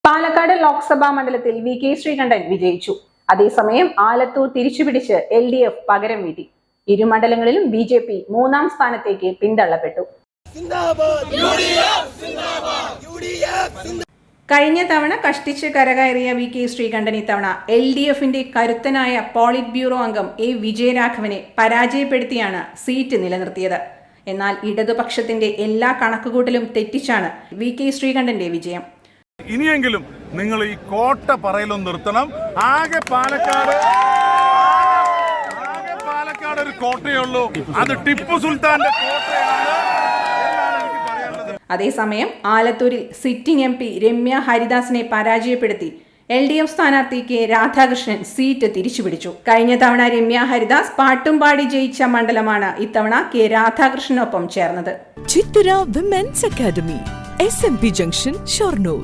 പാലക്കാട് ലോക്സഭാ മണ്ഡലത്തിൽ വി.കെ. ശ്രീകണ്ഠൻ വിജയിച്ചു. അതേസമയം ആലത്തൂർ തിരിച്ചുപിടിച്ച് LDF പകരം വീട്ടി. ഇരു മണ്ഡലങ്ങളിലും ബി.ജെ.പി മൂന്നാം സ്ഥാനത്തേക്ക് പിന്തള്ളപ്പെട്ടു. കഴിഞ്ഞ തവണ കഷ്ടിച്ച് കരകയറിയ വി.കെ. ശ്രീകണ്ഠൻ ഇത്തവണ LDFന്റെ കരുത്തനായ പോളിറ്റ് ബ്യൂറോ അംഗം A. വിജയരാഘവനെ പരാജയപ്പെടുത്തിയാണ് സീറ്റ് നിലനിർത്തിയത്. എന്നാൽ ഇടതുപക്ഷത്തിന്റെ എല്ലാ കണക്കുകൂട്ടലും തെറ്റിച്ചാണ് വി.കെ. ശ്രീകണ്ഠന്റെ വിജയം. ഇനിയെങ്കിലും നിങ്ങൾ ഈ കോട്ട പറയലൊന്നും നിർത്തണം. ആകെ പാലക്കാട് ഒരു കോട്ടയേ ഉള്ളൂ. അത് ടിപ്പു സുൽത്താന്റെ കോട്ടയാണ്. അതേസമയം ആലത്തൂരിൽ സിറ്റിംഗ് MP രമ്യ ഹരിദാസിനെ പരാജയപ്പെടുത്തി LDF സ്ഥാനാർത്ഥി K. രാധാകൃഷ്ണൻ സീറ്റ് തിരിച്ചുപിടിച്ചു. കഴിഞ്ഞ തവണ രമ്യ ഹരിദാസ് പാട്ടുംപാടി ജയിച്ച മണ്ഡലമാണ് ഇത്തവണ K. രാധാകൃഷ്ണനൊപ്പം ചേർന്നത്. Chithara women's academy, SMP junction, Shoranur.